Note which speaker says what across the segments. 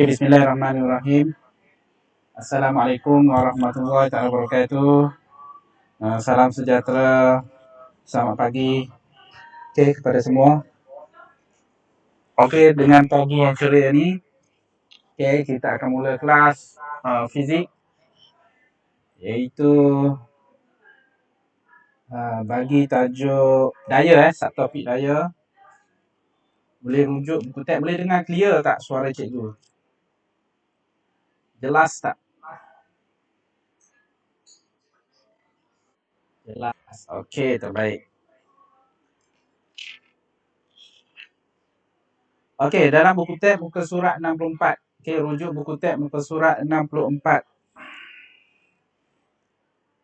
Speaker 1: Oke, bismillahirrahmanirrahim. Assalamualaikum warahmatullahi wabarakatuh. Salam sejahtera, selamat pagi. Oke, kepada semua. Oke, dengan pagi yang ceria ini, oke, kita akan mulai kelas fizik, yaitu bagi tajuk daya, subtopik daya. Boleh rujuk buku teks, boleh dengar clear tak suara cikgu? Jelas tak? Jelas. Oke, terbaik. Oke, dalam buku teks muka surat 64. Oke, rujuk buku teks muka surat 64.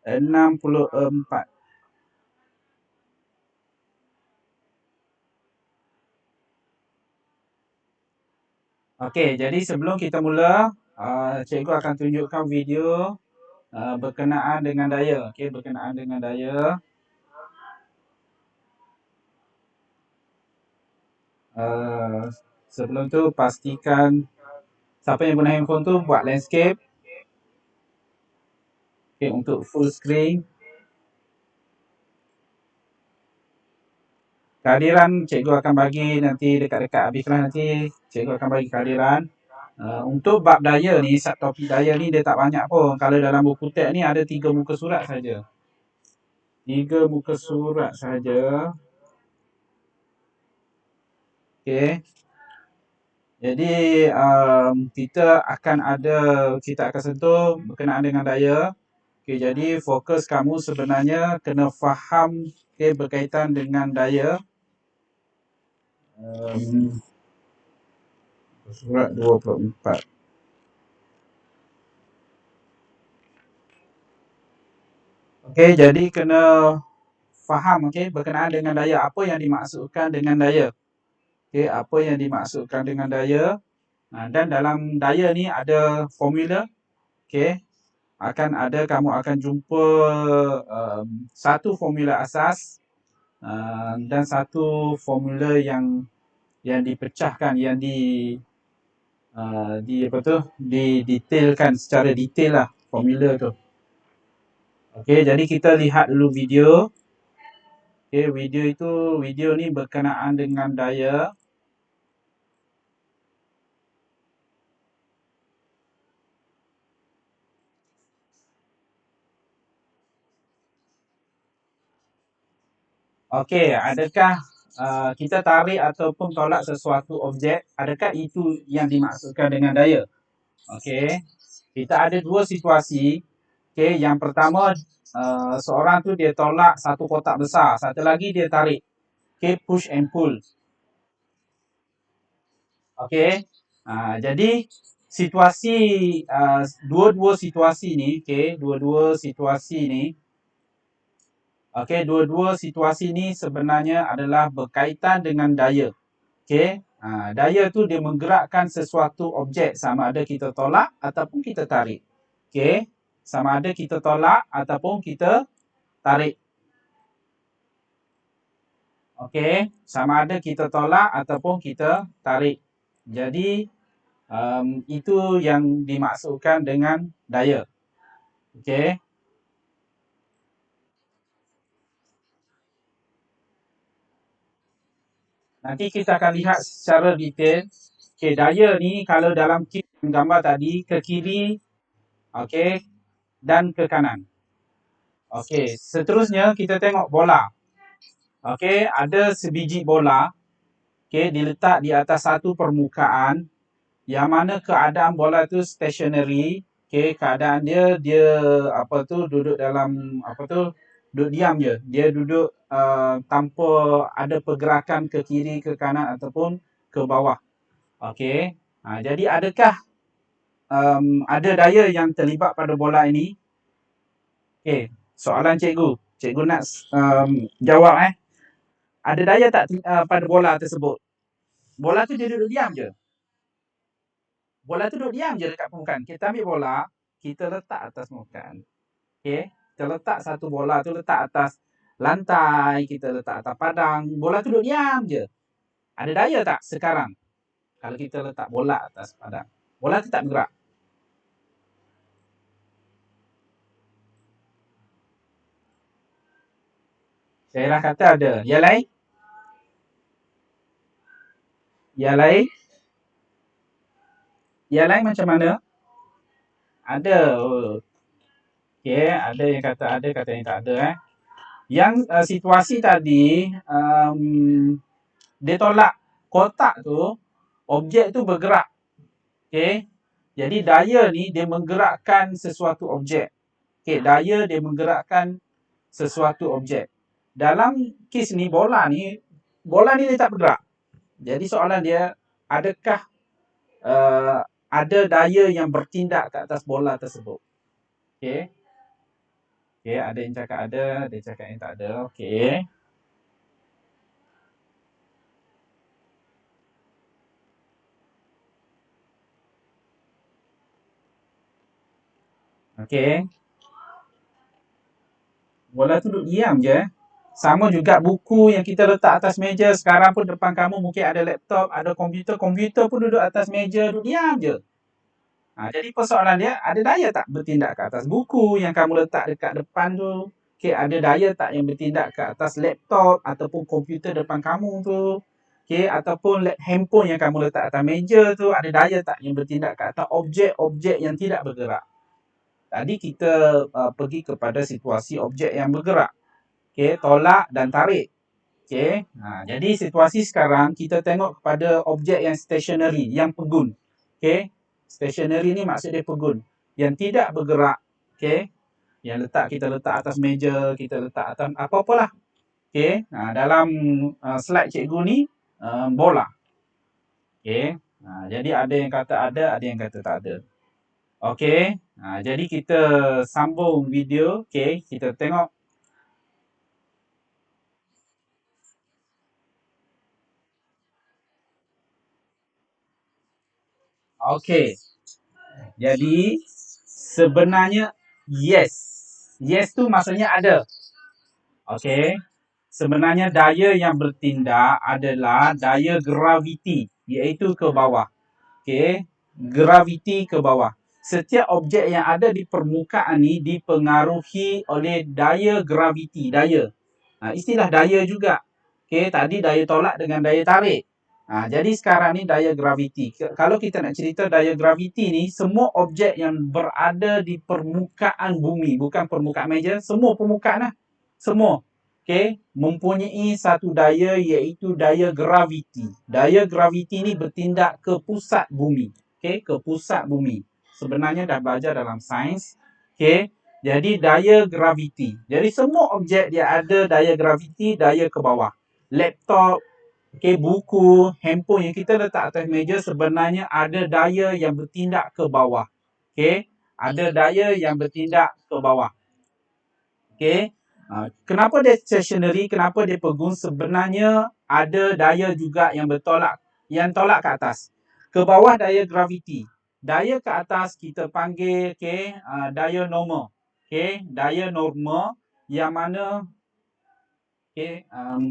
Speaker 1: 64. Okey, jadi sebelum kita mula, cikgu akan tunjukkan video berkenaan dengan daya. Okey, berkenaan dengan daya. Sebelum tu pastikan siapa yang guna handphone tu buat landscape. Okey, untuk full screen. Kehadiran cikgu akan bagi nanti dekat-dekat habis kelas nanti cikgu akan bagi kehadiran. Untuk bab daya ni, subtopik daya ni dia tak banyak pun. Kalau dalam buku teks ni ada 3 muka surat saja. 3 muka surat saja. Okey. Jadi kita akan sentuh berkenaan dengan daya. Okey, jadi fokus kamu sebenarnya kena faham berkaitan dengan daya. Surat 24. Okey, jadi kena faham berkenaan dengan daya. Apa yang dimaksudkan dengan daya? Okey, apa yang dimaksudkan dengan daya? Dan dalam daya ni ada formula. Okey. Kamu akan jumpa satu formula asas dan satu formula yang dipecahkan, yang didetailkan secara detail lah formula tu. Okey, jadi kita lihat dulu video. Okey, video ni berkenaan dengan daya. Okey, adakah kita tarik ataupun tolak sesuatu objek? Adakah itu yang dimaksudkan dengan daya? Okey, kita ada dua situasi. Okey, yang pertama seorang tu dia tolak satu kotak besar, satu lagi dia tarik. Okey, push and pull. Okey. Jadi situasi dua-dua situasi ni, dua-dua situasi ni sebenarnya adalah berkaitan dengan daya. Okey. Daya tu dia menggerakkan sesuatu objek, sama ada kita tolak ataupun kita tarik. Okey. Sama ada kita tolak ataupun kita tarik. Okey. Sama ada kita tolak ataupun kita tarik. Jadi itu yang dimaksudkan dengan daya. Okey. Nanti kita akan lihat secara detail. Okey, daya ni kalau dalam gambar tadi ke kiri, okey, dan ke kanan. Okey, seterusnya kita tengok bola. Okey, ada sebiji bola, okey, diletak di atas satu permukaan yang mana keadaan bola tu stationary. Okey, keadaan dia duduk dalam duduk diam je. Dia duduk tanpa ada pergerakan ke kiri, ke kanan ataupun ke bawah. Okey. Jadi adakah ada daya yang terlibat pada bola ini? Okey, soalan cikgu. Cikgu nak jawab Ada daya tak pada bola tersebut? Bola tu dia duduk diam je. Bola tu duduk diam je dekat permukaan. Kita ambil bola, kita letak atas permukaan. Okey, kita letak satu bola tu letak atas lantai, kita letak atas padang. Bola tu duduk diam je. Ada daya tak sekarang kalau kita letak bola atas padang? Bola tu tak bergerak. Syahirah kata ada. Yang lain? Yang lain? Yang lain macam mana? Ada. Oh. Okey, ada yang kata ada, kata yang tak ada Yang situasi tadi dia tolak kotak tu, objek tu bergerak. Okey. Jadi daya ni dia menggerakkan sesuatu objek. Okey, daya dia menggerakkan sesuatu objek. Dalam kes ni bola ni dia tak bergerak. Jadi soalan dia, adakah ada daya yang bertindak ke atas bola tersebut? Okey. Okey, ada yang cakap ada yang cakap yang tak ada. Okey. Okey. Bola tu duduk diam je. Sama juga buku yang kita letak atas meja. Sekarang pun depan kamu mungkin ada laptop, ada komputer. Komputer pun duduk atas meja, duduk diam je. Jadi persoalan dia, ada daya tak bertindak ke atas buku yang kamu letak dekat depan tu? Okey, ada daya tak yang bertindak ke atas laptop ataupun komputer depan kamu tu? Okey, ataupun handphone yang kamu letak atas meja tu, ada daya tak yang bertindak ke atas objek-objek yang tidak bergerak? Tadi kita pergi kepada situasi objek yang bergerak. Okey, tolak dan tarik. Okey. Jadi situasi sekarang kita tengok kepada objek yang stationary, yang pegun. Okey. Stationary ni maksud dia pegun. Yang tidak bergerak. Okey. Yang kita letak atas meja, kita letak atas apa-apalah. Okey. Dalam slide cikgu ni bola. Okey. Jadi ada yang kata ada yang kata tak ada. Okey. Jadi kita sambung video. Okey. Kita tengok. Okey. Jadi sebenarnya yes. Yes tu maksudnya ada. Okey. Sebenarnya daya yang bertindak adalah daya graviti, iaitu ke bawah. Okey. Graviti ke bawah. Setiap objek yang ada di permukaan ni dipengaruhi oleh daya graviti, daya. Istilah daya juga. Okey, tadi daya tolak dengan daya tarik. Jadi sekarang ni daya graviti. Kalau kita nak cerita daya graviti ni, semua objek yang berada di permukaan bumi, bukan permukaan meja, semua permukaan lah. Semua. Okey, mempunyai satu daya iaitu daya graviti. Daya graviti ni bertindak ke pusat bumi. Okey, ke pusat bumi. Sebenarnya dah belajar dalam sains. Okey, jadi daya graviti. Jadi semua objek dia ada daya graviti, daya ke bawah. Laptop, okey, buku, handphone yang kita letak atas meja sebenarnya ada daya yang bertindak ke bawah. Okey, ada daya yang bertindak ke bawah. Okey. Kenapa dia stationary? Kenapa dia pegung? Sebenarnya ada daya juga yang bertolak, yang tolak ke atas. Ke bawah daya graviti. Daya ke atas kita panggil daya normal. Okey, daya normal yang mana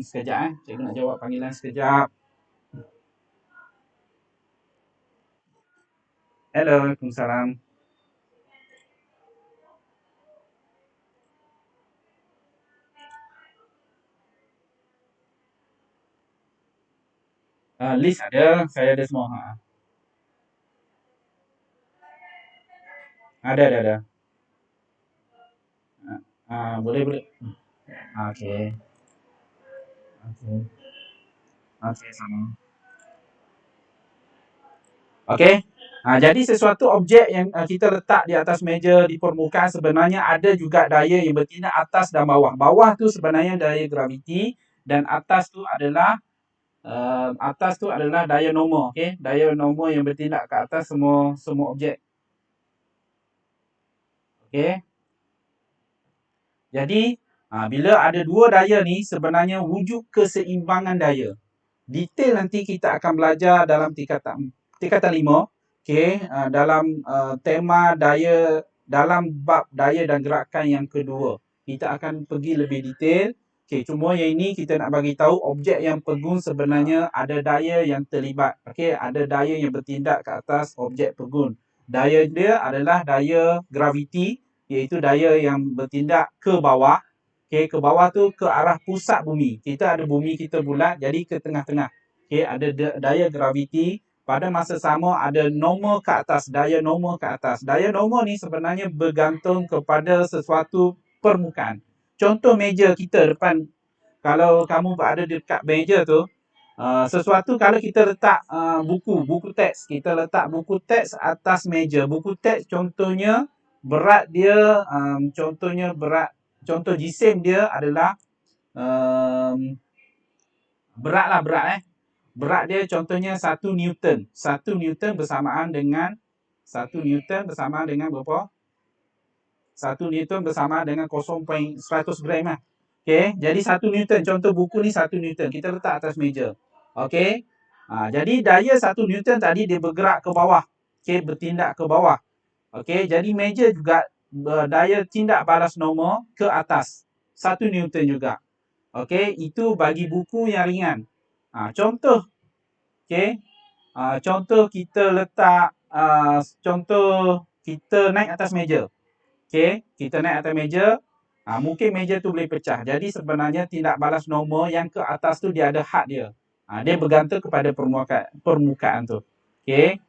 Speaker 1: sekejap cikgu nak jawab panggilan sekejap. Hello, Waalaikumsalam. List ada, saya ada semua. Ada. Boleh. Okey. Okey, sama. Okey. Jadi sesuatu objek yang kita letak di atas meja di permukaan sebenarnya ada juga daya yang bertindak atas dan bawah. Bawah tu sebenarnya daya graviti dan atas tu adalah daya normal. Okey, daya normal yang bertindak ke atas semua objek. Okey. Jadi bila ada dua daya ni sebenarnya wujud keseimbangan daya. Detail nanti kita akan belajar dalam tingkatan 5. Okey, dalam tema daya, dalam bab daya dan gerakan yang kedua. Kita akan pergi lebih detail. Okey, cuma yang ini kita nak bagi tahu objek yang pegun sebenarnya ada daya yang terlibat. Okey, ada daya yang bertindak ke atas objek pegun. Daya dia adalah daya graviti, iaitu daya yang bertindak ke bawah. Okey, ke bawah tu ke arah pusat bumi. Kita ada bumi kita bulat, jadi ke tengah-tengah. Okey, ada daya graviti. Pada masa sama ada normal ke atas, daya normal ke atas. Daya normal ni sebenarnya bergantung kepada sesuatu permukaan. Contoh meja kita depan, kalau kamu berada dekat meja tu, sesuatu kalau kita letak buku teks, kita letak buku teks atas meja. Buku teks contohnya berat dia, contoh jisim dia adalah berat. Berat dia contohnya 1 Newton. 1 Newton bersamaan dengan berapa? 1 Newton bersama dengan 0.100 gram lah. Okey, jadi 1 Newton. Contoh buku ni 1 Newton. Kita letak atas meja. Okey. Jadi daya 1 Newton tadi dia bergerak ke bawah. Okey, bertindak ke bawah. Okey, jadi meja juga daya tindak balas normal ke atas. 1 Newton juga. Okey, itu bagi buku yang ringan. Contoh. Okey. Contoh kita letak, contoh kita naik atas meja. Okey, kita naik atas meja, mungkin meja tu boleh pecah. Jadi sebenarnya tindak balas normal yang ke atas tu dia ada had dia. Dia bergantung kepada permukaan tu. Okey.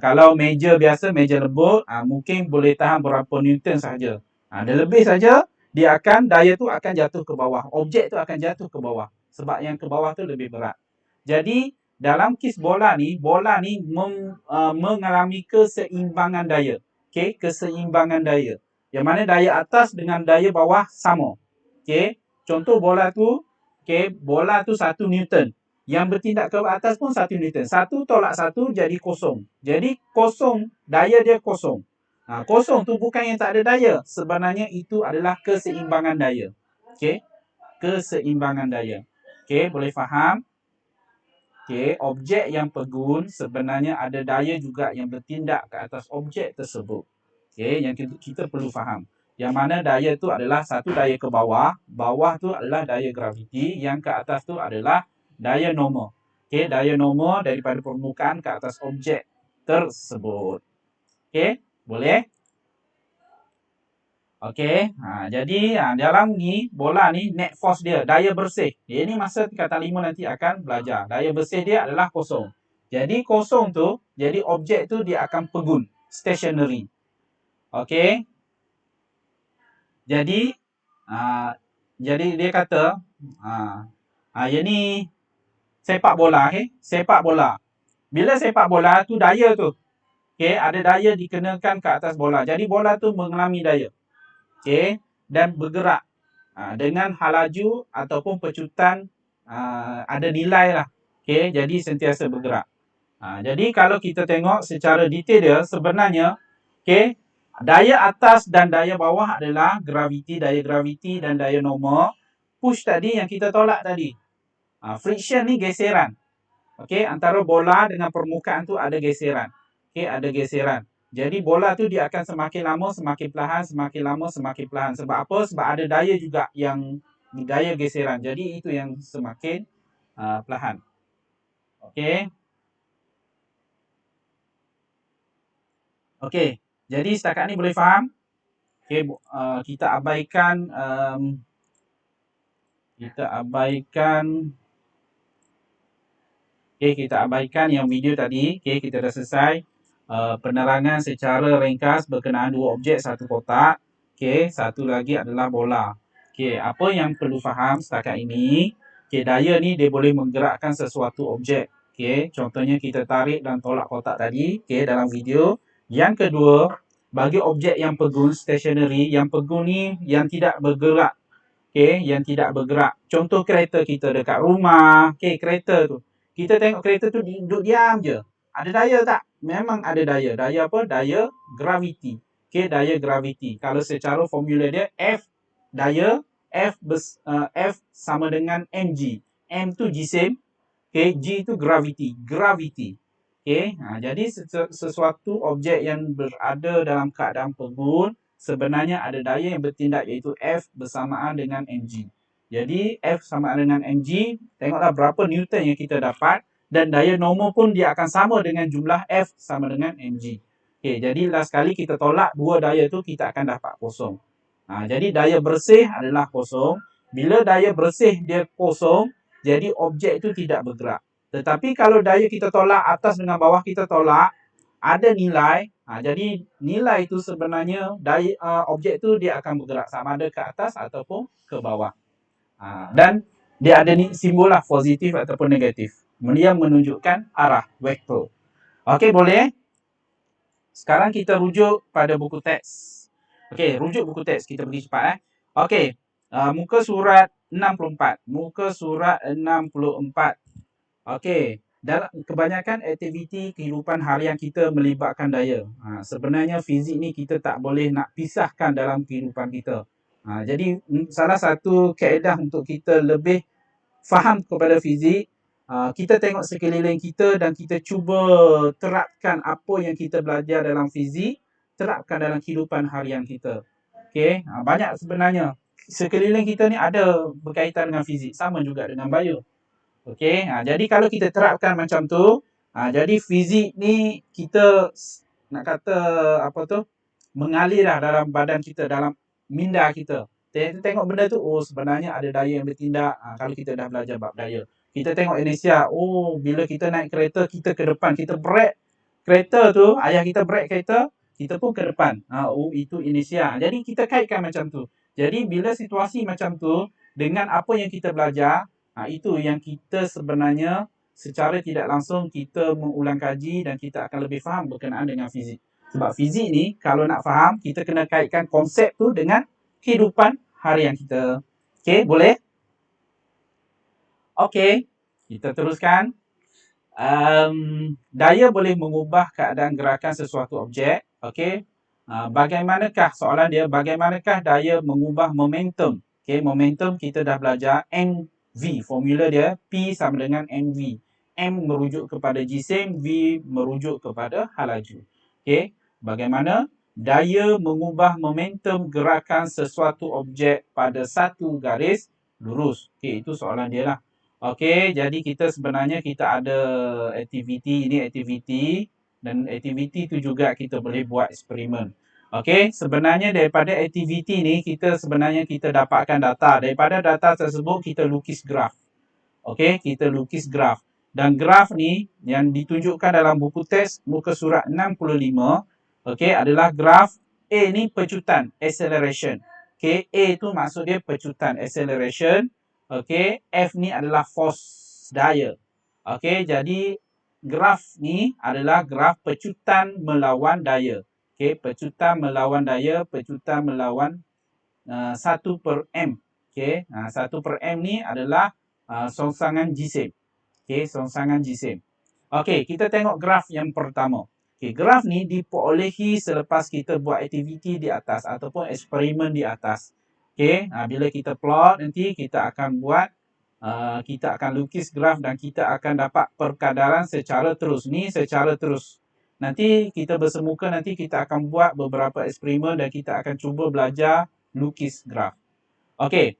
Speaker 1: Kalau meja biasa, meja lembut, mungkin boleh tahan berapa Newton sahaja. Dia lebih saja, daya tu akan jatuh ke bawah. Objek tu akan jatuh ke bawah. Sebab yang ke bawah tu lebih berat. Jadi dalam kes bola ni mengalami keseimbangan daya. Okey, keseimbangan daya. Yang mana daya atas dengan daya bawah sama. Okey, contoh bola tu, bola tu 1 Newton. Yang bertindak ke atas pun 1 Newton. 1 tolak 1 jadi kosong. Jadi kosong, daya dia kosong. Kosong tu bukan yang tak ada daya. Sebenarnya itu adalah keseimbangan daya. Okey, keseimbangan daya. Okey, boleh faham? Okey, objek yang pegun sebenarnya ada daya juga yang bertindak ke atas objek tersebut. Okey, yang kita perlu faham. Yang mana daya tu adalah satu daya ke bawah. Bawah tu adalah daya graviti. Yang ke atas tu adalah daya normal. Okey, daya normal daripada permukaan ke atas objek tersebut. Okey, boleh? Okey, jadi dalam ni, bola ni net force dia, daya bersih. Ini masa tingkatan 5 nanti akan belajar. Daya bersih dia adalah kosong. Jadi kosong tu, jadi objek tu dia akan pegun. Stationary. Okey. Jadi dia kata yang ni sepak bola, okey. Sepak bola. Bila sepak bola tu daya tu, okey, ada daya dikenakan ke atas bola. Jadi bola tu mengalami daya. Okey, dan bergerak dengan halaju ataupun pecutan ada nilai lah. Okey, jadi sentiasa bergerak. Jadi kalau kita tengok secara detail dia sebenarnya, okey, daya atas dan daya bawah adalah graviti, daya graviti dan daya normal. Push tadi yang kita tolak tadi. Friction ni geseran. Okey, antara bola dengan permukaan tu ada geseran. Okey, ada geseran. Jadi bola tu dia akan semakin lama semakin perlahan, semakin lama semakin perlahan. Sebab apa? Sebab ada daya juga yang daya geseran. Jadi itu yang semakin perlahan. Okey. Okey, jadi setakat ni boleh faham? Okey, kita abaikan kita abaikan yang video tadi. Okey, kita dah selesai penerangan secara ringkas berkenaan dua objek satu kotak. Okey, satu lagi adalah bola. Okey, apa yang perlu faham setakat ini? Okey, daya ni dia boleh menggerakkan sesuatu objek. Okey, contohnya kita tarik dan tolak kotak tadi, okey, dalam video. Yang kedua, bagi objek yang pegun, stationary, yang pegun ni yang tidak bergerak. Okey, yang tidak bergerak. Contoh kereta kita dekat rumah. Okey, kereta tu. Kita tengok kereta tu duduk diam je. Ada daya tak? Memang ada daya. Daya apa? Daya graviti. Okey, daya graviti. Kalau secara formula dia F daya, F sama dengan mg. M tu jisim. Okey, G tu graviti. Graviti. Okey, jadi sesuatu objek yang berada dalam keadaan pegun sebenarnya ada daya yang bertindak iaitu F bersamaan dengan mg. Jadi F sama dengan mg, tengoklah berapa Newton yang kita dapat, dan daya normal pun dia akan sama dengan jumlah F sama dengan mg. Okey, jadi last kali kita tolak dua daya tu kita akan dapat kosong. Jadi daya bersih adalah kosong. Bila daya bersih dia kosong, jadi objek itu tidak bergerak. Tetapi kalau daya kita tolak atas dengan bawah kita tolak, ada nilai. Jadi nilai itu sebenarnya daya objek itu dia akan bergerak sama ada ke atas ataupun ke bawah. Dan dia ada simbol lah positif ataupun negatif. Dia menunjukkan arah, vektor. Okey, boleh? Sekarang kita rujuk pada buku teks. Okey, rujuk buku teks. Kita pergi cepat. Okey, muka surat 64. Muka surat 64. Okey, dalam kebanyakan aktiviti kehidupan harian kita melibatkan daya. Sebenarnya fizik ni kita tak boleh nak pisahkan dalam kehidupan kita. Jadi salah satu kaedah untuk kita lebih faham kepada fizik, kita tengok sekeliling kita dan kita cuba terapkan apa yang kita belajar dalam fizik, terapkan dalam kehidupan harian kita. Okey, banyak sebenarnya sekeliling kita ni ada berkaitan dengan fizik, sama juga dengan bio. Okey, jadi kalau kita terapkan macam tu, jadi fizik ni kita nak kata apa tu, mengalir lah dalam badan kita, dalam minda kita. Tengok benda tu, oh sebenarnya ada daya yang bertindak. Kalau kita dah belajar bab daya, kita tengok inersia, oh bila kita naik kereta, kita ke depan, kita brake kereta tu, ayah kita brake kereta, kita pun ke depan. Oh itu inersia. Jadi kita kaitkan macam tu. Jadi bila situasi macam tu dengan apa yang kita belajar, itu yang kita sebenarnya secara tidak langsung kita mengulang kaji dan kita akan lebih faham berkenaan dengan fizik. Sebab fizik ni kalau nak faham, kita kena kaitkan konsep tu dengan kehidupan harian kita. Okey, boleh? Okey, kita teruskan. Daya boleh mengubah keadaan gerakan sesuatu objek. Okey. Bagaimanakah soalan dia, bagaimanakah daya mengubah momentum? Okey, momentum kita dah belajar mv, formula dia P sama dengan mv. M merujuk kepada jisim, V merujuk kepada hal laju. Okey, bagaimana daya mengubah momentum gerakan sesuatu objek pada satu garis lurus? Okey, itu soalan dia lah. Okey, jadi kita sebenarnya kita ada aktiviti, ini aktiviti, dan aktiviti tu juga kita boleh buat eksperimen. Okey, sebenarnya daripada aktiviti ni kita sebenarnya kita dapatkan data. Daripada data tersebut kita lukis graf. Okey, kita lukis graf. Dan graf ni yang ditunjukkan dalam buku teks muka surat 65, okey, adalah graf A ni pecutan, acceleration. Okey, A tu maksud dia pecutan, acceleration. Okey, F ni adalah force, daya. Okey, jadi graf ni adalah graf pecutan melawan daya. Okey, pecutan melawan daya, pecutan melawan 1/m. Okey, 1/m ni adalah songsangan jisim. Okey, songsangan jisim. Okey, kita tengok graf yang pertama. Okey, graf ni diperolehi selepas kita buat aktiviti di atas ataupun eksperimen di atas. Okey, bila kita plot nanti kita akan buat, kita akan lukis graf dan kita akan dapat perkadaran secara terus. Ni secara terus. Nanti kita bersemuka, nanti kita akan buat beberapa eksperimen dan kita akan cuba belajar lukis graf. Okey,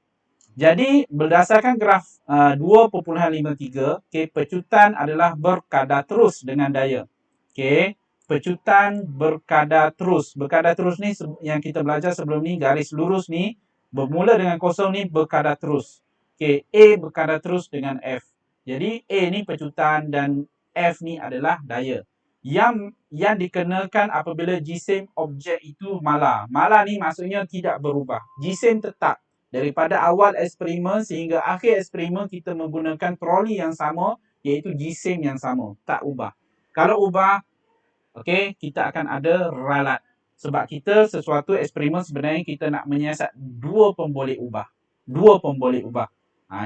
Speaker 1: jadi berdasarkan graf 2.53, okay, pecutan adalah berkadar terus dengan daya. Okey, pecutan berkadar terus. Berkadar terus ni yang kita belajar sebelum ni, garis lurus ni bermula dengan kosong ni berkadar terus. Okey, A berkadar terus dengan F. Jadi A ni pecutan dan F ni adalah daya. Yang dikenakan apabila jisim objek itu mala. Mala ni maksudnya tidak berubah. Jisim tetap. Daripada awal eksperimen sehingga akhir eksperimen kita menggunakan troli yang sama, iaitu jisim yang sama, tak ubah. Kalau ubah, okey, kita akan ada ralat. Sebab kita sesuatu eksperimen sebenarnya kita nak menyiasat dua pun boleh ubah. Dua pun boleh ubah.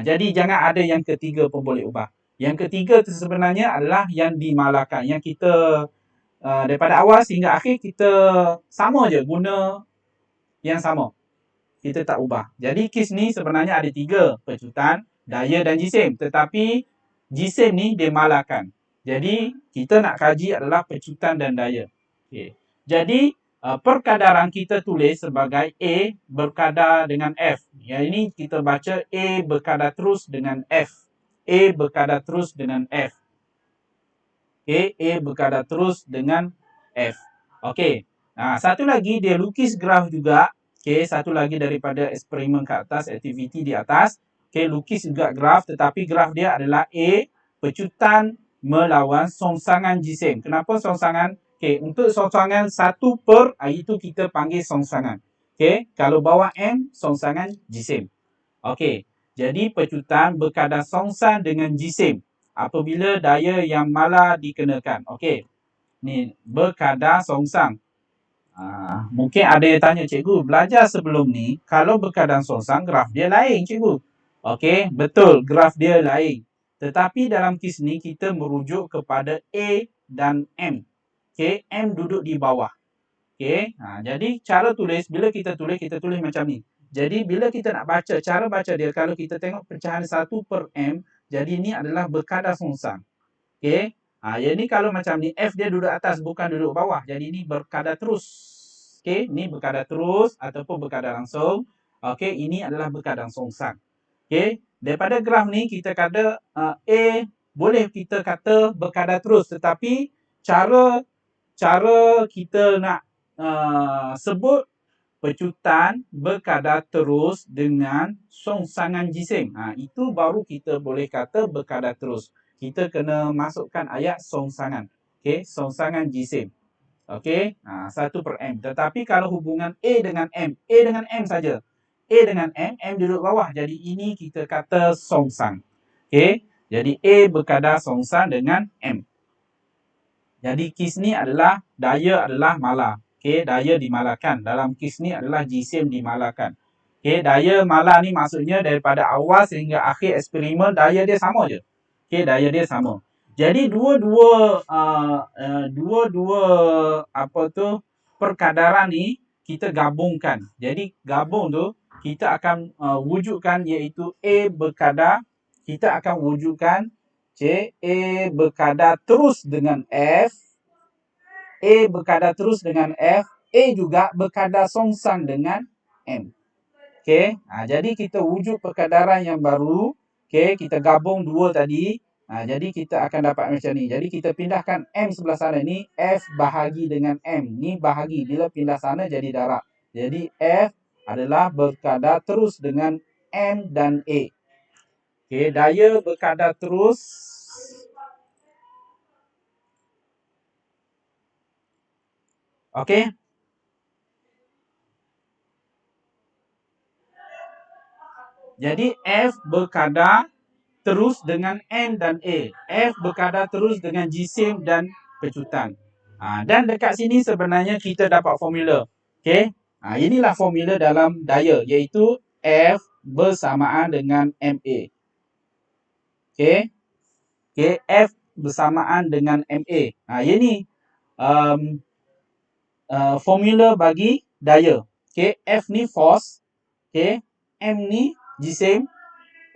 Speaker 1: Jadi jangan ada yang ketiga pun boleh ubah. Yang ketiga itu sebenarnya adalah yang dimalakan. Yang kita daripada awal sehingga akhir kita sama je guna yang sama. Kita tak ubah. Jadi kes ni sebenarnya ada tiga, pecutan, daya dan jisim. Tetapi jisim ni dia malakan. Jadi kita nak kaji adalah pecutan dan daya. Okay. Jadi perkadaran kita tulis sebagai A berkadar dengan F. Yang ini kita baca A berkadar terus dengan F. A berkadar terus dengan F. Okay, A berkadar terus dengan F. Okey. Satu lagi dia lukis graf juga. Okey, satu lagi daripada eksperimen ke atas, aktiviti di atas. Okey, lukis juga graf, tetapi graf dia adalah A pecutan melawan songsangan jisim. Kenapa songsangan? Okey, untuk songsangan 1 per itu kita panggil songsangan. Okey, kalau bawah M songsangan jisim. Okey, jadi pecutan berkadar songsang dengan jisim apabila daya yang mala dikenakan. Okey, ni berkadar songsang. Mungkin ada yang tanya, cikgu, belajar sebelum ni, kalau berkadar songsang, graf dia lain, cikgu. Okey, betul, graf dia lain. Tetapi dalam kes ni, kita merujuk kepada A dan M. Okey, M duduk di bawah. Okey, jadi cara tulis, bila kita tulis macam ni. Jadi bila kita nak baca, cara baca dia, kalau kita tengok pecahan 1 per M, jadi ni adalah berkadar songsang. Okey, yang ni kalau macam ni, F dia duduk atas, bukan duduk bawah. Jadi ni berkadar terus. Okey, ni berkadar terus ataupun berkadar langsung. Okey, ini adalah berkadar songsang. Okey, daripada graf ni kita kata A boleh kita kata berkadar terus, tetapi cara kita nak sebut pecutan berkadar terus dengan songsangan jisim. Itu baru kita boleh kata berkadar terus. Kita kena masukkan ayat songsangan. Okey, songsangan jisim. Okey, 1 per M. Tetapi kalau hubungan A dengan M saja. A dengan M duduk bawah. Jadi ini kita kata songsang. Okey, jadi A berkadar songsang dengan M. Jadi kes ni adalah daya adalah mala. Okey, daya dimalakan. Dalam kes ni adalah jisim dimalakan. Okey, daya mala ni maksudnya daripada awal sehingga akhir eksperimen daya dia sama je. Okey, daya dia sama. Jadi dua-dua perkadaran ni kita gabungkan. Jadi gabung tu kita akan wujudkan iaitu A berkadar, kita akan wujudkan A berkadar terus dengan F, A berkadar terus dengan F, A juga berkadar songsang dengan M. Okey, jadi kita wujud perkadaran yang baru. Okey, kita gabung dua tadi. Jadi kita akan dapat macam ni. Jadi kita pindahkan M sebelah sana ni, F bahagi dengan M. Ni bahagi, bila pindah sana jadi darab. Jadi F adalah berkadar terus dengan M dan A. Okey, daya berkadar terus. Okey. Jadi F berkadar terus dengan N dan A. F berkadar terus dengan jisim dan pecutan. Dan dekat sini sebenarnya kita dapat formula. Okey. Inilah formula dalam daya, iaitu F bersamaan dengan MA. Okey. Okey, F bersamaan dengan MA. Ini formula bagi daya. Okey, F ni force. Okey, M ni jisim.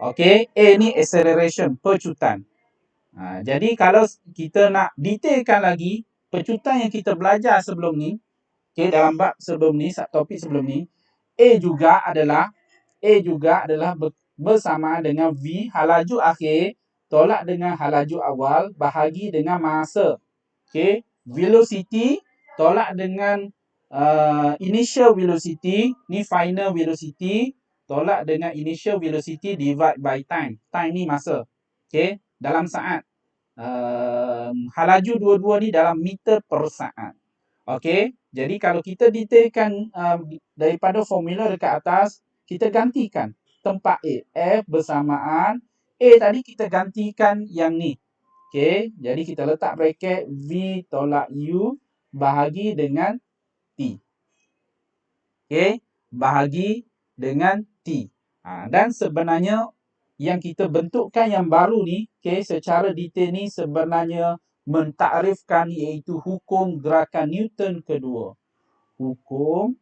Speaker 1: Okey, A ni acceleration, pecutan. Jadi kalau kita nak detailkan lagi pecutan yang kita belajar sebelum ni, okey, dalam bab sebelum ni, topik sebelum ni, A juga adalah bersamaan dengan V, halaju akhir tolak dengan halaju awal bahagi dengan masa. Okey, velocity tolak dengan initial velocity, ni final velocity tolak dengan initial velocity divide by time. Time ni masa. Okey, dalam saat. Halaju dua-dua ni dalam meter per saat. Okey, jadi kalau kita detailkan daripada formula dekat atas, kita gantikan tempat A. F bersamaan A tadi kita gantikan yang ni. Okey, jadi kita letak bracket V tolak U bahagi dengan T. Okey, bahagi dengan T. Dan sebenarnya yang kita bentukkan yang baru ni, okay, secara detail ni sebenarnya mentakrifkan iaitu hukum gerakan Newton kedua. Hukum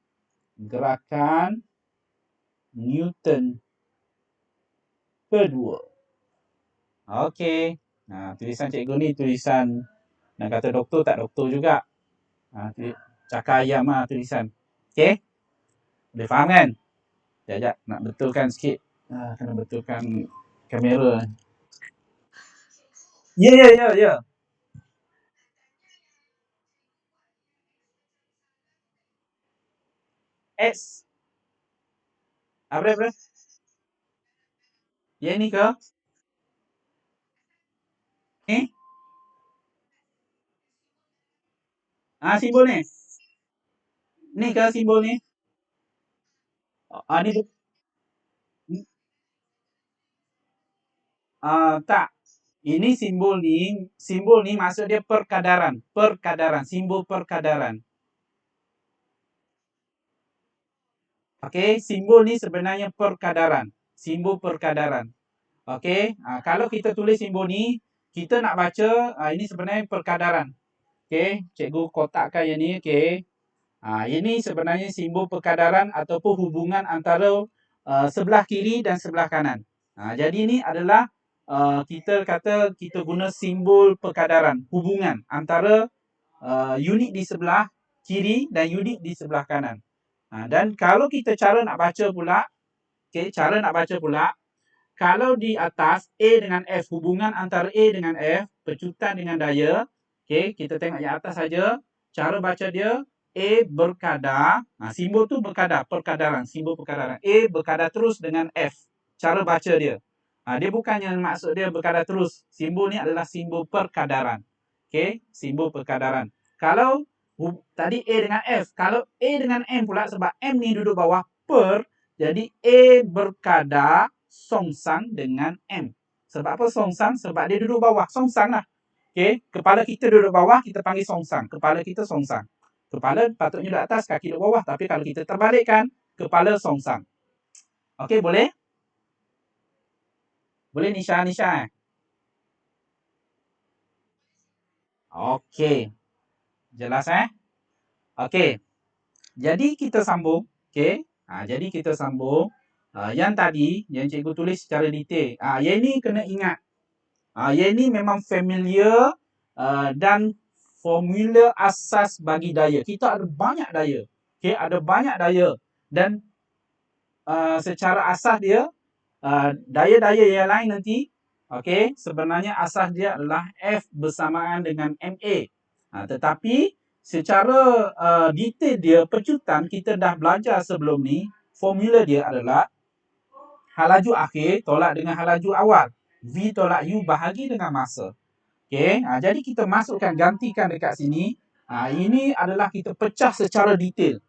Speaker 1: gerakan Newton kedua. Okey. Tulisan cikgu ni tulisan nak kata doktor tak doktor juga. Cakar ayam lah tulisan. Okey? Boleh faham kan? Sekejap, nak betulkan sikit. Kena betulkan kamera. Ya. X. Apa? Yang ni ke? Ni? Simbol ni. Ni ke simbol ni? Ni tak. Ini simbol ni maksud dia perkadaran. Perkadaran, simbol perkadaran. Okey, simbol ni sebenarnya perkadaran. Simbol perkadaran. Okey, kalau kita tulis simbol ni, kita nak baca ini sebenarnya perkadaran. Okey, cikgu kotakkan yang ni. Okey. Ini sebenarnya simbol perkadaran ataupun hubungan antara sebelah kiri dan sebelah kanan. Jadi ini adalah kita kata kita guna simbol perkadaran, hubungan antara unit di sebelah kiri dan unit di sebelah kanan. Dan kalau kita cara nak baca pula, kalau di atas A dengan F, hubungan antara A dengan F, pecutan dengan daya, okey, kita tengok yang atas saja. Cara baca dia A berkadar, simbol tu berkadar, perkadaran, simbol perkadaran. A berkadar terus dengan F. Cara baca dia. Dia bukannya maksud dia berkadar terus. Simbol ni adalah simbol perkadaran. Okey, simbol perkadaran. Kalau tadi A dengan F, kalau A dengan M pula sebab M ni duduk bawah per, jadi A berkadar songsang dengan M. Sebab apa songsang? Sebab dia duduk bawah. Songsang lah. Okey, kepala kita duduk bawah, kita panggil songsang. Kepala kita songsang. Kepala patutnya duduk atas, kaki duduk bawah. Tapi kalau kita terbalikkan, kepala songsang. Okey, boleh? Boleh Nisha? Okey. Jelas Okey. Jadi kita sambung. Okey. Jadi kita sambung. Yang tadi, yang cikgu tulis secara detail. Yang ni kena ingat. Yang ni memang familiar dan formula asas bagi daya. Kita ada banyak daya. Okey, ada banyak daya. Dan secara asas dia, daya-daya yang lain nanti, okey, sebenarnya asas dia adalah F bersamaan dengan MA. Tetapi secara detail dia, pecutan kita dah belajar sebelum ni, formula dia adalah halaju akhir tolak dengan halaju awal. V tolak U bahagi dengan masa. Okey, jadi kita masukkan, gantikan dekat sini. Ini adalah kita pecah secara detail.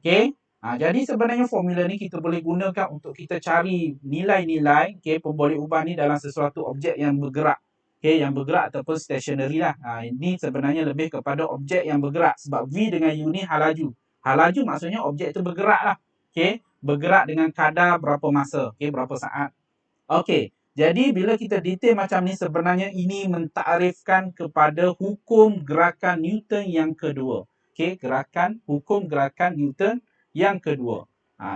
Speaker 1: Okey, jadi sebenarnya formula ni kita boleh gunakan untuk kita cari nilai-nilai, okey, pemboleh ubah ni dalam sesuatu objek yang bergerak. Okey, yang bergerak ataupun stationary lah. Ini sebenarnya lebih kepada objek yang bergerak sebab V dengan U ni halaju. Halaju maksudnya objek itu bergerak lah. Okey, bergerak dengan kadar berapa masa, okey, berapa saat. Okey, jadi bila kita detail macam ni, sebenarnya ini mentakrifkan kepada hukum gerakan Newton yang kedua. Okey, hukum gerakan Newton yang kedua.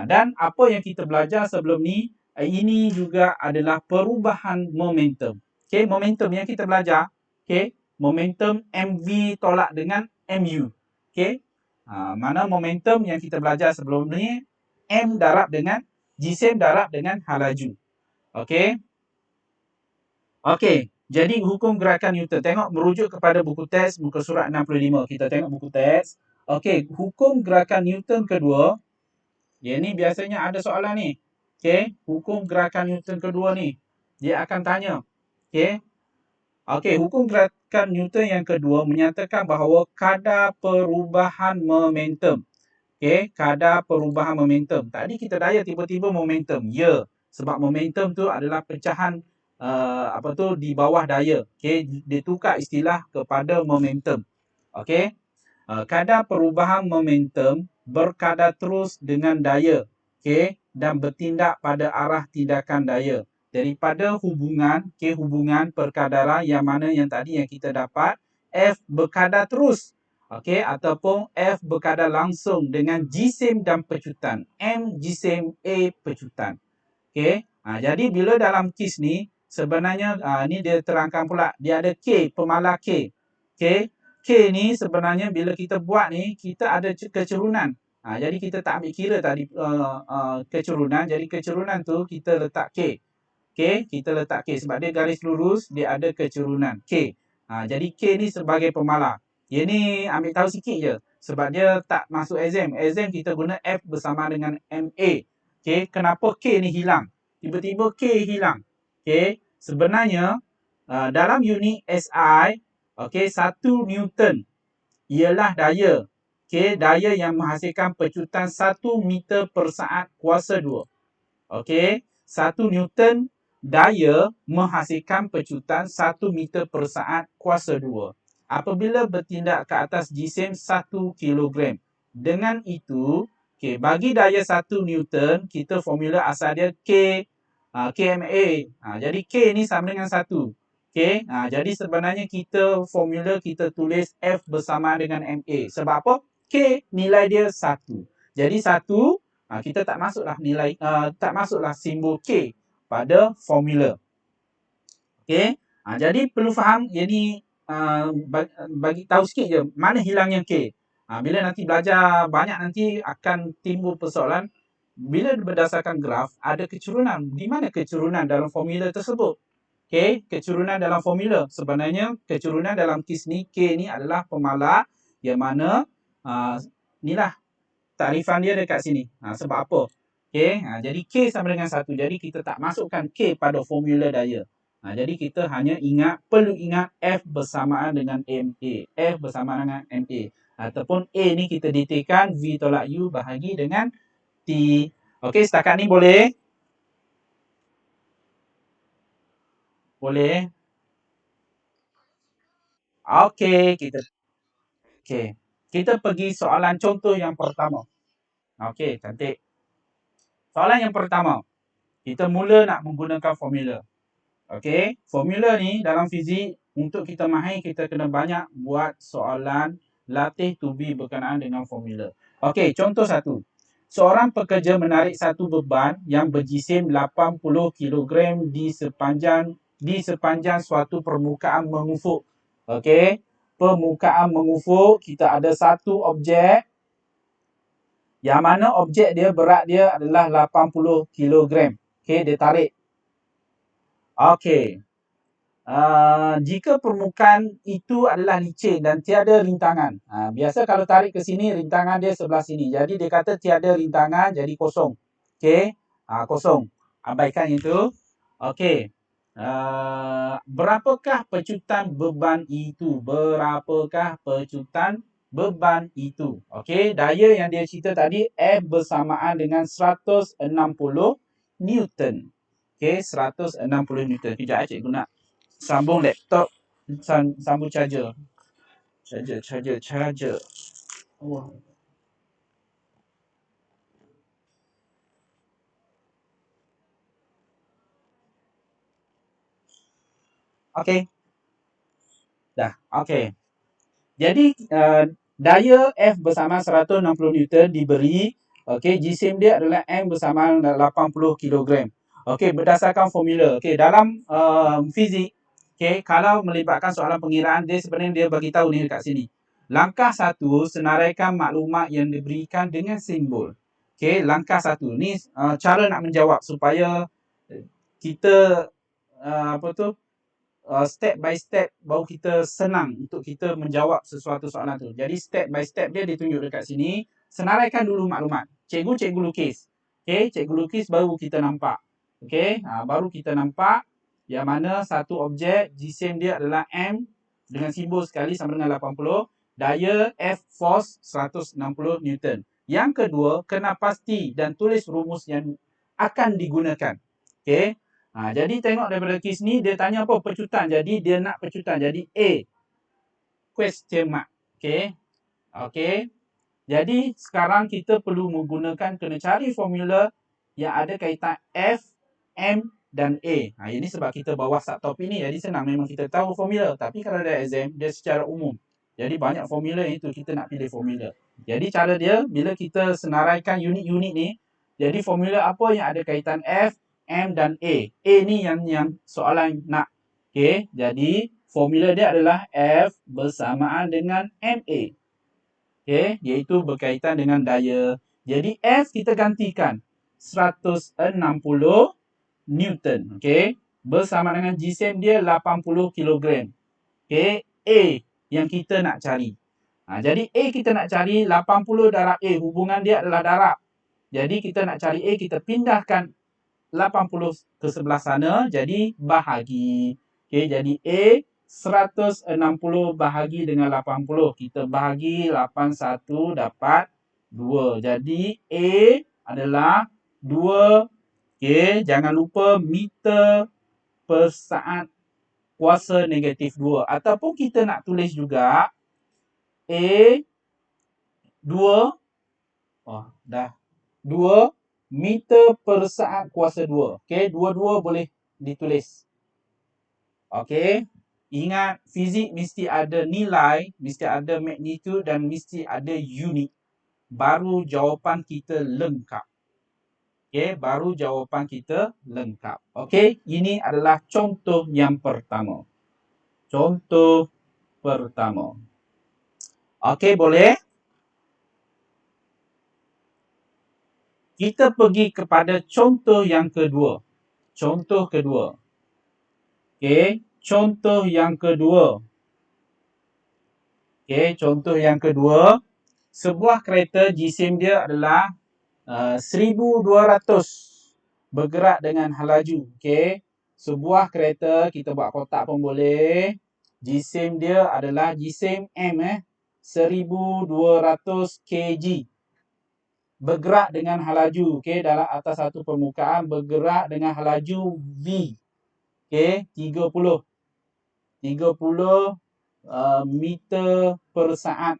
Speaker 1: Dan apa yang kita belajar sebelum ni, ini juga adalah perubahan momentum. Okey, momentum yang kita belajar, okey, momentum MV tolak dengan MU. Okey, mana momentum yang kita belajar sebelum ni, M darab dengan jisim darab dengan halaju. Okey. Okey, jadi hukum gerakan Newton. Tengok merujuk kepada buku teks muka surat 65. Kita tengok buku teks. Okey, hukum gerakan Newton kedua. Yang ni biasanya ada soalan ni. Okey, hukum gerakan Newton kedua ni. Dia akan tanya. Okey. Okey, hukum gerakan Newton yang kedua menyatakan bahawa kadar perubahan momentum. Okey, kadar perubahan momentum. Tadi kita daya tiba-tiba momentum. Ya, sebab momentum tu adalah pecahan di bawah daya. Okey, dia tukar istilah kepada momentum. Okey. Kadar perubahan momentum berkadar terus dengan daya. Okey, dan bertindak pada arah tindakan daya. Daripada hubungan, hubungan perkadaran yang mana yang tadi yang kita dapat, F berkadar terus. Okey, ataupun F berkadar langsung dengan jisim dan pecutan. M jisim, A pecutan. Okey, jadi bila dalam kes ni, sebenarnya ni dia terangkan pula, dia ada K, pemalar K. Okey, K ni sebenarnya bila kita buat ni, kita ada kecerunan. Jadi kita tak ambil kira tadi kecerunan. Jadi kecerunan tu kita letak K. K, kita letak K. Sebab dia garis lurus, dia ada kecerunan. K. Jadi K ni sebagai pemalar. Yang ni ambil tahu sikit je. Sebab dia tak masuk exam. Exam kita guna F bersama dengan MA. Okay, kenapa K ni hilang? Tiba-tiba K hilang. Okay, sebenarnya dalam unit SI, okay, 1 Newton ialah daya. Okay, daya yang menghasilkan pecutan 1 meter per saat kuasa 2. Okay, 1 Newton daya menghasilkan pecutan 1 meter per saat kuasa 2. Apabila bertindak ke atas jisim 1 kilogram. Dengan itu, okay, bagi daya 1 Newton, kita formula asal dia KMA. Jadi K ni sama dengan 1. Okay, jadi sebenarnya kita formula kita tulis F bersama dengan MA. Sebab apa? K nilai dia 1. Jadi 1, kita tak masuklah nilai tak masuklah simbol K pada formula. Okey. Jadi perlu faham yang ni bagi tahu sikit je mana hilangnya K. Bila nanti belajar banyak nanti akan timbul persoalan bila berdasarkan graf ada kecerunan. Di mana kecerunan dalam formula tersebut? Okey, kecerunan dalam formula. Sebenarnya kecerunan dalam kes ni K ni adalah pemalar yang mana inilah takrifan dia dekat sini. Sebab apa? Okey, jadi K sama dengan 1. Jadi kita tak masukkan K pada formula daya. Jadi kita hanya perlu ingat F bersamaan dengan MA. F bersamaan dengan MA. Ataupun A ni kita detailkan V tolak U bahagi dengan T. Okey, setakat ni boleh? Boleh? Okey, kita pergi soalan contoh yang pertama. Okey, cantik. Soalan yang pertama. Kita mula nak menggunakan formula. Okey, formula ni dalam fizik untuk kita mahir kita kena banyak buat soalan latih to be berkenaan dengan formula. Okey, contoh 1. Seorang pekerja menarik satu beban yang berjisim 80 kg di sepanjang suatu permukaan mengufuk. Okey, permukaan mengufuk kita ada satu objek yang mana objek dia berat dia adalah 80 kg. Okey, dia tarik. Okey. Jika permukaan itu adalah licin dan tiada rintangan. Biasa kalau tarik ke sini, rintangan dia sebelah sini. Jadi dia kata tiada rintangan, jadi kosong. Okey, kosong. Abaikan itu. Okey. Berapakah pecutan beban itu? Berapakah pecutan beban itu? Okey, daya yang dia cerita tadi F bersamaan dengan 160 Newton. Okey, 160 Newton. Kejap cikgu nak sambung laptop, sambung charger. Charger. Oh. Okey. Dah. Okey. Jadi daya F bersama 160 Newton diberi, okey, jisim dia adalah M bersama 80 kg. Okey, berdasarkan formula. Okey, dalam fizik, okey, kalau melibatkan soalan pengiraan, dia sebenarnya dia bagi tahu ni dekat sini. Langkah 1, senaraikan maklumat yang diberikan dengan simbol. Okey, langkah 1 ni cara nak menjawab supaya kita step by step baru kita senang untuk kita menjawab sesuatu soalan tu. Jadi step by step dia ditunjuk dekat sini. Senaraikan dulu maklumat. Cikgu lukis. Okey, cikgu lukis baru kita nampak. Okey, baru kita nampak yang mana satu objek jisim dia adalah M dengan simbol sekali sama dengan 80. Daya F force 160 Newton. Yang kedua, kena pasti dan tulis rumus yang akan digunakan. Okey. Jadi tengok daripada kes ni dia tanya apa? Pecutan. Jadi dia nak pecutan. Jadi A. Question mark. Okey. Jadi sekarang kita perlu menggunakan, kena cari formula yang ada kaitan F, M dan A. Ini sebab kita bawa subtopik ni. Jadi senang memang kita tahu formula. Tapi kalau ada exam, dia secara umum. Jadi banyak formula itu kita nak pilih formula. Jadi cara dia, bila kita senaraikan unit-unit ni, jadi formula apa yang ada kaitan F, M dan A. A ni yang soalan nak. Okey, jadi formula dia adalah F bersamaan dengan MA. Okey, iaitu berkaitan dengan daya. Jadi F kita gantikan 160 Newton. Okey, bersama dengan jisim dia 80 kilogram. Okey, A yang kita nak cari. Jadi A kita nak cari 80 darab A. Hubungan dia adalah darab. Jadi kita nak cari A, kita pindahkan 80 ke sebelah sana. Jadi bahagi. Okey, jadi A 160 bahagi dengan 80. Kita bahagi 81 dapat 2. Jadi A adalah 2. Okey, jangan lupa meter per saat kuasa negatif 2. Ataupun kita nak tulis juga A 2. Oh, dah. 2 meter per saat kuasa 2. Okey, dua-dua boleh ditulis. Okey, ingat fizik mesti ada nilai, mesti ada magnitude dan mesti ada unit. Baru jawapan kita lengkap. Okey, baru jawapan kita lengkap. Okey, ini adalah contoh yang pertama. Contoh pertama. Okey, boleh? Kita pergi kepada contoh yang kedua. Contoh kedua. Okey, contoh yang kedua. Okey, contoh yang kedua. Sebuah kereta jisim dia adalah 1200 bergerak dengan halaju. Okey, sebuah kereta kita buat kotak pun boleh. Jisim dia adalah jisim M 1200 kg. Bergerak dengan halaju. Okey, dalam atas satu permukaan bergerak dengan halaju V. Okey, 30 meter per saat.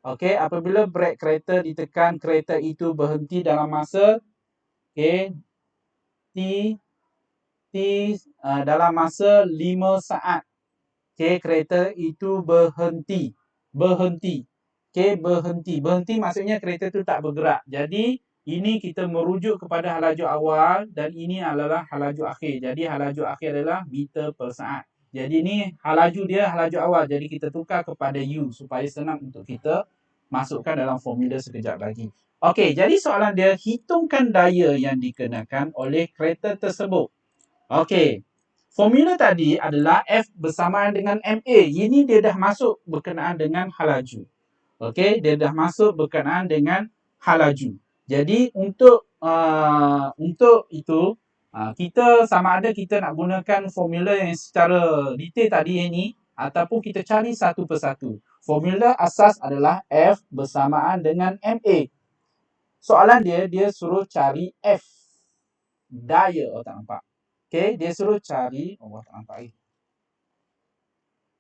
Speaker 1: Okey, apabila brek kereta ditekan, kereta itu berhenti dalam masa dalam masa 5 saat. Okey, kereta itu berhenti. Okey, berhenti. Berhenti maksudnya kereta itu tak bergerak. Jadi, ini kita merujuk kepada halaju awal dan ini adalah halaju akhir. Jadi, halaju akhir adalah meter per saat. Jadi, ini halaju dia halaju awal. Jadi, kita tukar kepada U supaya senang untuk kita masukkan dalam formula sekejap lagi. Okey, jadi soalan dia, hitungkan daya yang dikenakan oleh kereta tersebut. Okey, formula tadi adalah F bersamaan dengan MA. Ini dia dah masuk berkenaan dengan halaju. Okey, dia dah masuk berkenaan dengan halaju. Jadi untuk itu kita sama ada kita nak gunakan formula yang secara detail tadi ini ataupun kita cari satu persatu. Formula asas adalah F bersamaan dengan MA. Soalan dia suruh cari F. Daya. Oh, tak nampak. Okey, dia suruh cari. Oh, tak nampak lagi.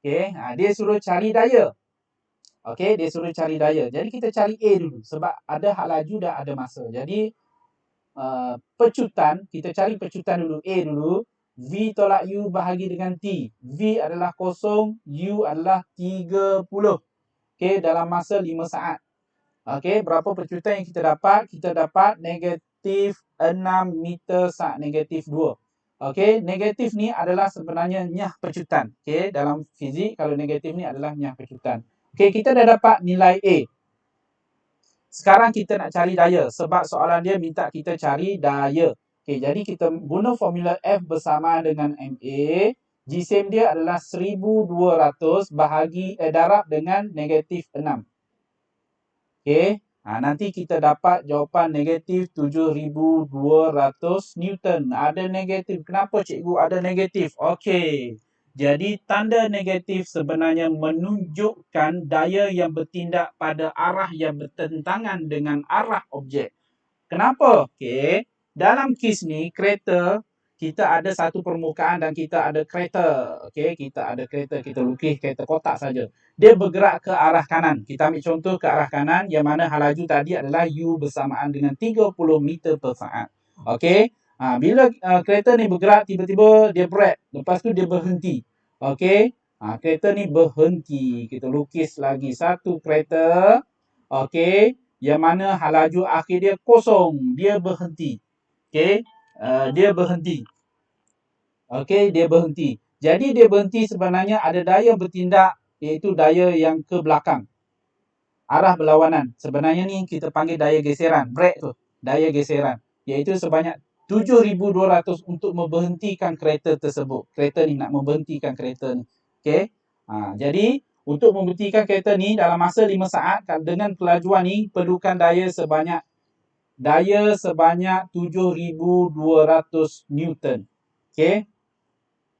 Speaker 1: Okey, dia suruh cari daya. Okey, dia suruh cari daya. Jadi kita cari A dulu sebab ada hak laju dan ada masa. Jadi pecutan, kita cari pecutan dulu. A dulu. V tolak U bahagi dengan T. V adalah 0, U adalah 30. Okey, dalam masa 5 saat. Okey, berapa pecutan yang kita dapat? Kita dapat negatif 6 meter saat negatif 2. Okey, negatif ni adalah sebenarnya nyah pecutan. Okey, dalam fizik kalau negatif ni adalah nyah pecutan. Okey, kita dah dapat nilai A. Sekarang kita nak cari daya sebab soalan dia minta kita cari daya. Okey, jadi kita guna formula F bersamaan dengan MA. Jisim dia adalah 1200 bahagi darab dengan negatif 6. Okey, nanti kita dapat jawapan negatif 7200 Newton. Ada negatif. Kenapa cikgu ada negatif? Okey, jadi tanda negatif sebenarnya menunjukkan daya yang bertindak pada arah yang bertentangan dengan arah objek. Kenapa? Okey, dalam kes ni kereta kita ada satu permukaan dan kita ada kereta. Okey, kita ada kereta, kita lukis kereta kotak saja. Dia bergerak ke arah kanan. Kita ambil contoh ke arah kanan yang mana halaju tadi adalah U bersamaan dengan 30 meter per saat. Okey, bila kereta ni bergerak tiba-tiba dia brake, lepas tu dia berhenti. Okey, kereta ni berhenti. Kita lukis lagi satu kereta. Okey, yang mana halaju akhir dia 0, dia berhenti. Okey, dia berhenti. Okey, dia berhenti. Jadi dia berhenti sebenarnya ada daya bertindak, iaitu daya yang ke belakang, arah berlawanan. Sebenarnya ni kita panggil daya geseran, brake tu, daya geseran, iaitu sebanyak 7,200 untuk memberhentikan kereta tersebut. Kereta ni nak memberhentikan kereta ni. Okey. Jadi untuk memberhentikan kereta ni dalam masa 5 saat dengan kelajuan ni perlukan daya sebanyak 7,200 Newton. Okey.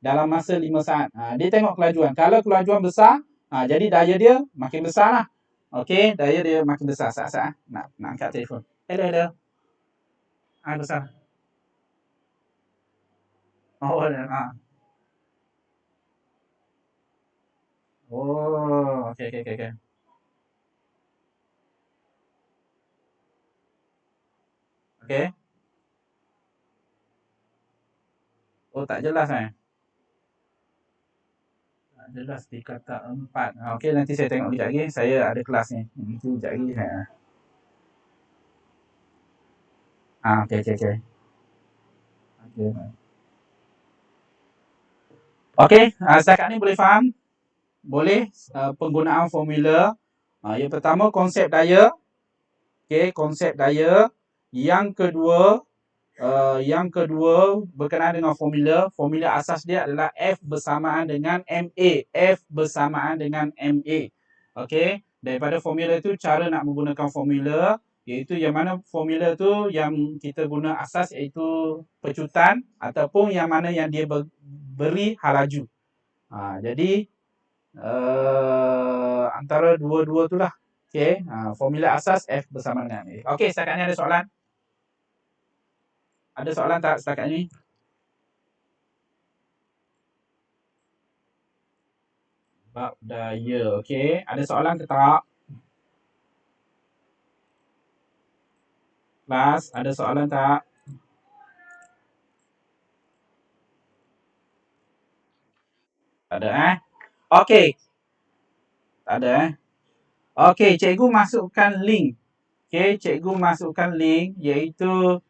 Speaker 1: Dalam masa 5 saat. Dia tengok kelajuan. Kalau kelajuan besar, jadi daya dia makin besar lah. Okey, daya dia makin besar. Saat-saat nak angkat telefon. Hello, hello. Besar. Oh, Oh, okey, okey, okey. Okey. Oh, tak jelas Tak jelas di kata 4. Okey, nanti saya tengok kejap lagi. Saya ada kelas ni. Nanti kejap lagi. Okey, okey, okey. Okey. Okey, setakat ni boleh faham? Boleh penggunaan formula. Yang pertama konsep daya. Okey, konsep daya. Yang kedua berkenaan dengan formula. Formula asas dia adalah F bersamaan dengan MA. F bersamaan dengan MA. Okey, daripada formula itu cara nak menggunakan formula, iaitu yang mana formula tu yang kita guna asas iaitu pecutan ataupun yang mana yang dia beri hal laju. Jadi antara dua-dua tu lah. Okey, formula asas F bersamaan dengan MA. Okey, setakat ni ada soalan? Ada soalan tak setakat ni? Bab daya. Okey, ada soalan ke tak? Kelas, ada soalan tak? Tak ada Okey. Tak ada Okey, cikgu masukkan link. Okey, cikgu masukkan link iaitu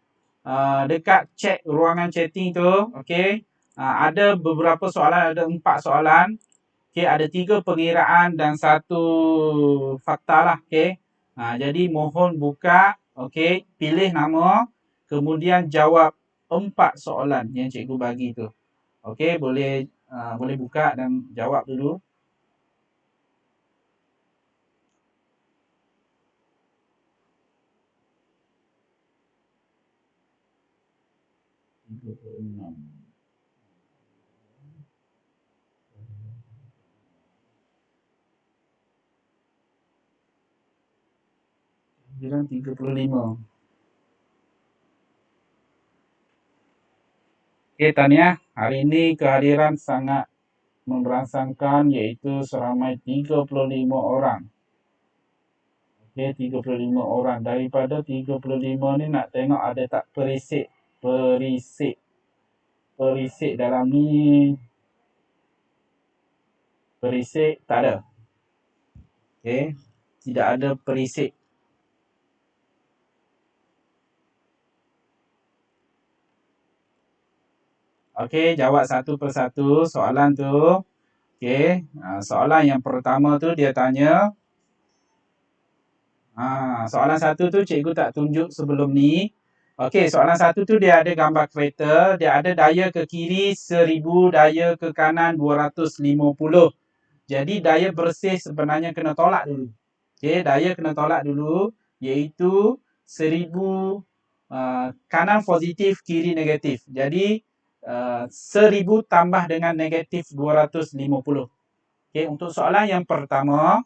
Speaker 1: dekat chat ruangan chatting tu. Okey. Ada beberapa soalan, ada 4 soalan. Okey, ada 3 pengiraan dan 1 fakta lah. Okey. Jadi mohon buka, okey, pilih nama, kemudian jawab 4 soalan yang cikgu bagi tu. Okey, boleh buka dan jawab dulu. Bilang 35. Okey, tahniah. Hari ini kehadiran sangat memberangsangkan iaitu seramai 35 orang. Okey, 35 orang. Daripada 35 ni nak tengok ada tak perisik dalam ni. Perisik tak ada. Okey, tidak ada perisik. Okey, jawab satu persatu soalan tu. Okey, soalan yang pertama tu dia tanya. Soalan 1 tu cikgu tak tunjuk sebelum ni. Okey, soalan 1 tu dia ada gambar kereta, dia ada daya ke kiri 1000, daya ke kanan 250. Jadi daya bersih sebenarnya kena tolak dulu. Okey, daya kena tolak dulu iaitu 1000 kanan positif, kiri negatif. Jadi 1000 tambah dengan negatif 250. Okey, untuk soalan yang pertama,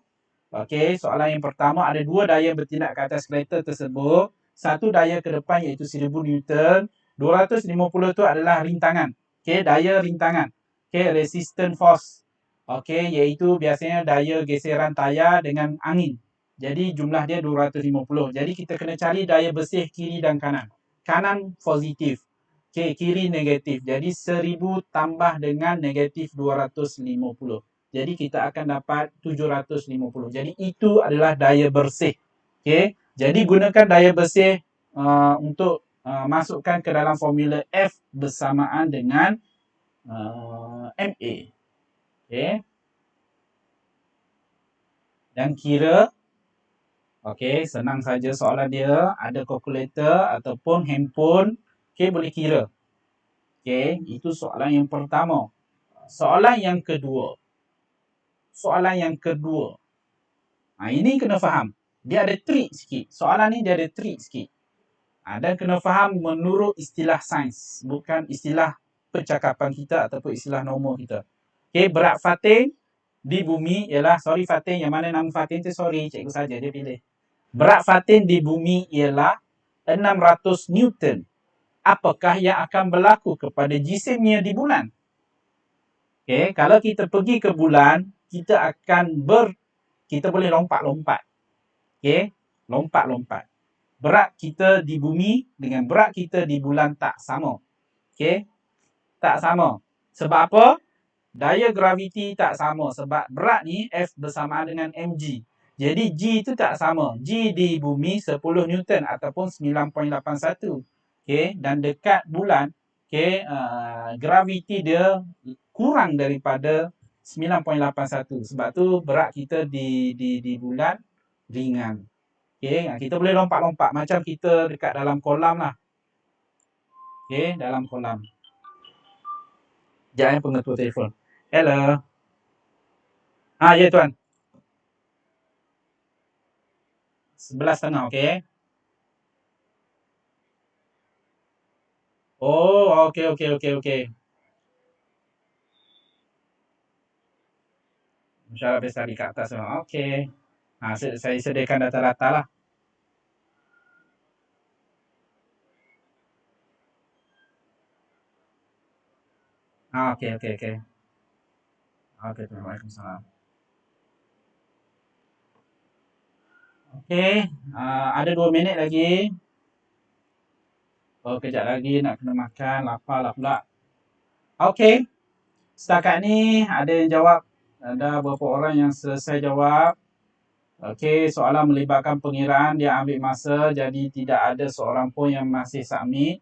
Speaker 1: soalan yang pertama ada 2 daya bertindak ke atas kereta tersebut. Satu daya ke depan iaitu 1000 Newton. 250 tu adalah rintangan. Okey, daya rintangan. Okey, resistant force. Okey, iaitu biasanya daya geseran tayar dengan angin. Jadi jumlah dia 250. Jadi kita kena cari daya bersih kiri dan kanan. Kanan positif. Okey, kiri negatif. Jadi 1000 tambah dengan negatif 250. Jadi kita akan dapat 750. Jadi itu adalah daya bersih. Okey. Jadi gunakan daya bersih untuk masukkan ke dalam formula F bersamaan dengan MA. Okey. Dan kira, okey, senang saja soalan dia, ada kalkulator ataupun handphone, okey, boleh kira. Okey, itu soalan yang pertama. Soalan yang kedua. Ini kena faham. Dia ada trik sikit. Soalan ni dia ada trik sikit. Dan kena faham menurut istilah sains, bukan istilah percakapan kita ataupun istilah normal kita. Okey, berat Fatin di bumi ialah, sorry Fatin, yang mana nama Fatin tu, sorry, cikgu saja dia pilih. Berat Fatin di bumi ialah 600 Newton. Apakah yang akan berlaku kepada jisimnya di bulan? Okey, kalau kita pergi ke bulan, kita boleh lompat-lompat. Okey, lompat-lompat. Berat kita di bumi dengan berat kita di bulan tak sama. Okey, tak sama. Sebab apa? Daya graviti tak sama. Sebab berat ni F bersamaan dengan mg. Jadi G tu tak sama. G di bumi 10 Newton ataupun 9.81. Okey, dan dekat bulan, okey, graviti dia kurang daripada 9.81. Sebab tu berat kita di bulan ringan. Okey, kita boleh lompat-lompat macam kita dekat dalam kolam lah. Okey, dalam kolam. Sekejap pengetua telefon. Hello. Ya tuan. 11.30, okey. Oh, okey. Syarat besar di kat atas. Okey. Saya sediakan data-data lah. Okey. Okey, Waalaikumsalam. Okey, ada 2 minit lagi. Kejap lagi nak kena makan, lapar lah pula. Okey, setakat ni ada yang jawab. Ada beberapa orang yang selesai jawab. Okey, soalan melibatkan pengiraan, dia ambil masa, jadi tidak ada seorang pun yang masih submit.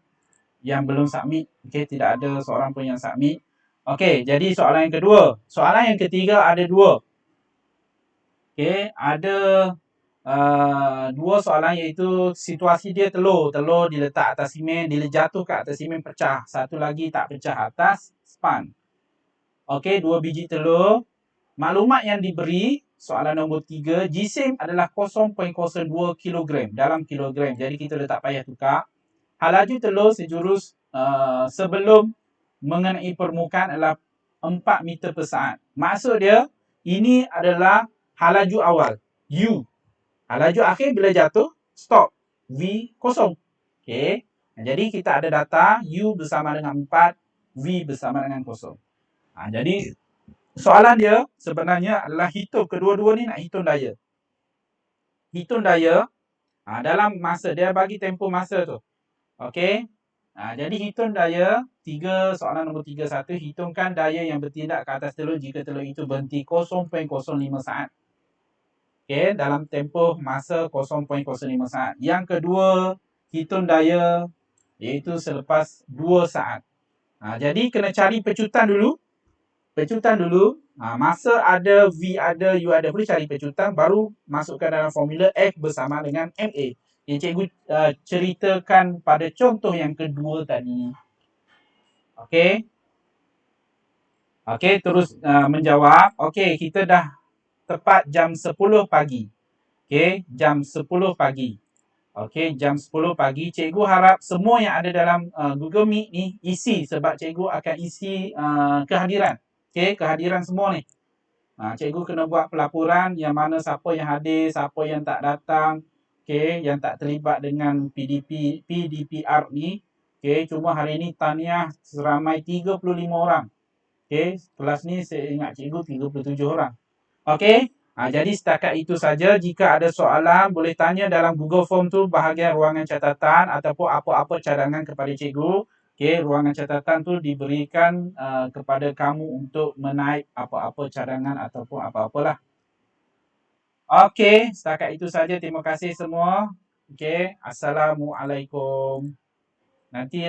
Speaker 1: Yang belum submit, okey, tidak ada seorang pun yang submit. Okey, jadi soalan yang kedua. Soalan yang ketiga ada 2. Okey, ada 2 soalan, iaitu situasi dia telur diletak atas simen, bila jatuh ke atas simen pecah. Satu lagi tak pecah, atas span. Okey, 2 biji telur. Maklumat yang diberi, soalan nombor 3, jisim adalah 0.02 kilogram dalam kilogram. Jadi kita dah tak payah tukar. Halaju telur sejurus sebelum mengenai permukaan adalah 4 meter per saat. Maksud dia, ini adalah halaju awal, U. Halaju akhir bila jatuh, stop, V kosong. Okey. Jadi kita ada data U bersama dengan 4, V bersama dengan kosong. Jadi soalan dia sebenarnya adalah hitung, kedua-dua ni nak hitung daya. Hitung daya dalam masa, dia bagi tempoh masa tu. Okey. Jadi hitung daya, soalan nombor 3.1, hitungkan daya yang bertindak ke atas telur jika telur itu berhenti 0.05 saat. Okey, dalam tempoh masa 0.05 saat. Yang kedua, hitung daya iaitu selepas 2 saat. Jadi kena cari pecutan dulu. Masa ada, V ada, U ada, boleh cari pecutan, baru masukkan dalam formula F bersama dengan MA. Yang cikgu ceritakan pada contoh yang kedua tadi. Okey. Okey, terus menjawab. Okey, kita dah tepat jam 10 pagi. Okey, jam 10 pagi. Okey, jam 10 pagi. Cikgu harap semua yang ada dalam Google Meet ni isi, sebab cikgu akan isi kehadiran. Okey, kehadiran semua ni. Cikgu kena buat pelaporan yang mana siapa yang hadir, siapa yang tak datang, okey, yang tak terlibat dengan PDPR ni. Okey, cuma hari ni tahniah seramai 35 orang. Okey, kelas ni saya ingat cikgu 37 orang. Okey, jadi setakat itu saja. Jika ada soalan, boleh tanya dalam Google Form tu, bahagian ruangan catatan, ataupun apa-apa cadangan kepada cikgu. Okey, ruangan catatan tu diberikan kepada kamu untuk menaip apa-apa cadangan ataupun apa-apalah. Okey, setakat itu saja. Terima kasih semua. Okey, Assalamualaikum. Nanti